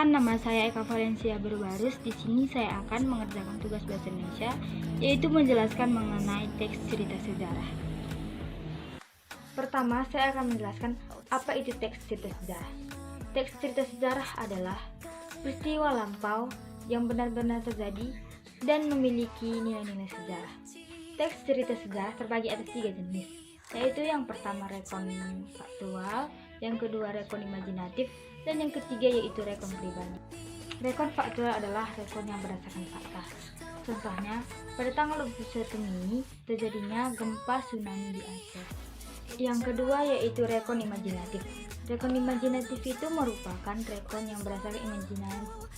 Perkenalkan, nama saya Eka Valencia Berbarus. Di sini saya akan mengerjakan tugas bahasa Indonesia, yaitu menjelaskan mengenai teks cerita sejarah. Pertama, saya akan menjelaskan apa itu teks cerita sejarah. Teks cerita sejarah adalah peristiwa lampau yang benar-benar terjadi dan memiliki nilai-nilai sejarah. Teks cerita sejarah terbagi atas 3 jenis, yaitu yang pertama rekon faktual, yang kedua rekon imajinatif, dan yang ketiga yaitu rekon pribadi. Rekon faktual adalah rekon yang berdasarkan fakta. Contohnya, pada tanggal 21 Mei terjadinya gempa tsunami di Aceh. Yang kedua yaitu rekon imajinatif. Rekon imajinatif itu merupakan rekon yang berdasarkan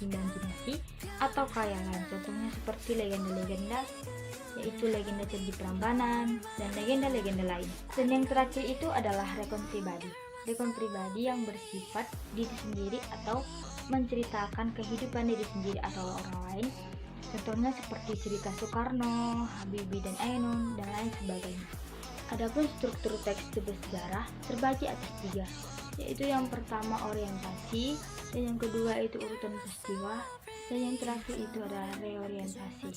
imajinasi atau khayalan. Contohnya seperti legenda-legenda, yaitu legenda Candi Prambanan dan legenda-legenda lain. Dan yang terakhir itu adalah rekon pribadi. Rekon pribadi yang bersifat diri sendiri atau menceritakan kehidupan diri sendiri atau orang lain. Contohnya seperti cerita Soekarno, Habibie dan Ainun dan lain sebagainya. Adapun struktur teks sejarah terbagi atas 3, yaitu yang pertama orientasi, dan yang kedua itu urutan peristiwa, dan yang terakhir itu adalah reorientasi.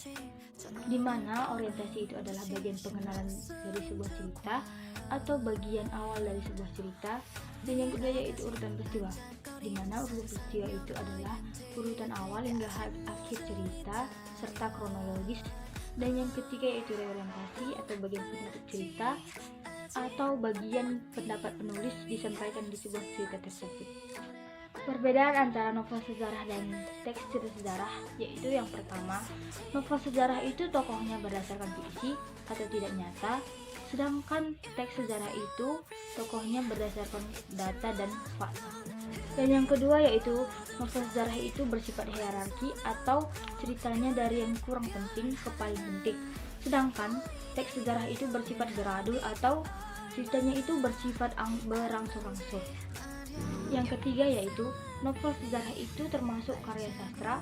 Di mana orientasi itu adalah bagian pengenalan dari sebuah cerita atau bagian awal dari sebuah cerita, dan yang kedua yaitu urutan peristiwa, di mana urutan peristiwa itu adalah urutan awal hingga akhir cerita serta kronologis, dan yang ketiga yaitu reorientasi atau bagian penutup cerita atau bagian pendapat penulis disampaikan di sebuah cerita tersebut. Perbedaan antara novel sejarah dan teks cerita sejarah yaitu yang pertama, novel sejarah itu tokohnya berdasarkan fiksi atau tidak nyata, sedangkan teks sejarah itu tokohnya berdasarkan data dan fakta. Dan yang kedua yaitu novel sejarah itu bersifat hierarki atau ceritanya dari yang kurang penting ke paling penting, sedangkan teks sejarah itu bersifat gradul atau ceritanya itu bersifat berangsur-angsur. Yang ketiga yaitu novel sejarah itu termasuk karya sastra,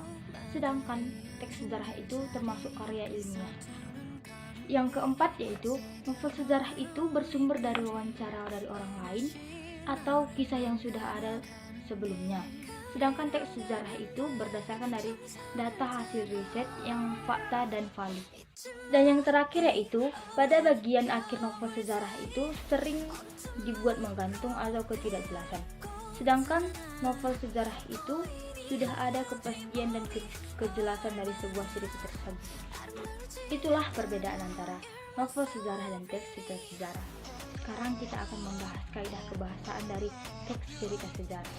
sedangkan teks sejarah itu termasuk karya ilmiah. Yang keempat yaitu novel sejarah itu bersumber dari wawancara dari orang lain atau kisah yang sudah ada sebelumnya, sedangkan teks sejarah itu berdasarkan dari data hasil riset yang fakta dan valid. Dan yang terakhir yaitu pada bagian akhir novel sejarah itu sering dibuat menggantung atau ketidakjelasan, sedangkan novel sejarah itu sudah ada kepastian dan kejelasan dari sebuah cerita tersebut. Itulah perbedaan antara novel sejarah dan teks cerita sejarah. Sekarang kita akan membahas kaidah kebahasaan dari teks cerita sejarah.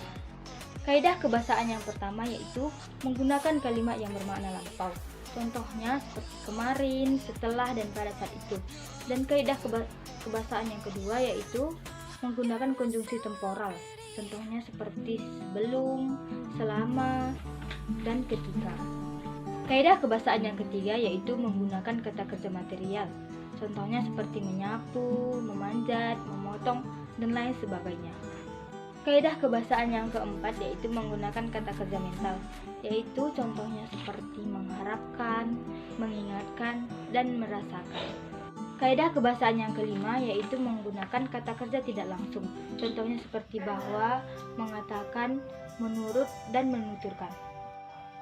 Kaidah kebahasaan yang pertama yaitu menggunakan kalimat yang bermakna lampau. Contohnya seperti kemarin, setelah, dan pada saat itu. Dan kaidah kebahasaan yang kedua yaitu menggunakan konjungsi temporal. Contohnya seperti sebelum, selama, dan ketika. Kaidah kebahasaan yang ketiga yaitu menggunakan kata kerja material. Contohnya seperti menyapu, memanjat, memotong, dan lain sebagainya. Kaidah kebahasaan yang keempat yaitu menggunakan kata kerja mental, yaitu contohnya seperti mengharapkan, mengingatkan, dan merasakan. Kaidah kebahasaan yang kelima yaitu menggunakan kata kerja tidak langsung. Contohnya seperti bahwa, mengatakan, menurut, dan menuturkan.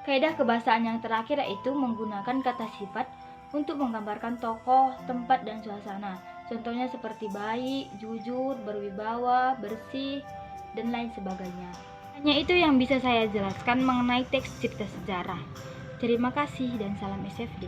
Kaidah kebahasaan yang terakhir yaitu menggunakan kata sifat untuk menggambarkan tokoh, tempat, dan suasana. Contohnya seperti baik, jujur, berwibawa, bersih, dan lain sebagainya. Hanya itu yang bisa saya jelaskan mengenai teks cerita sejarah. Terima kasih dan salam SFD.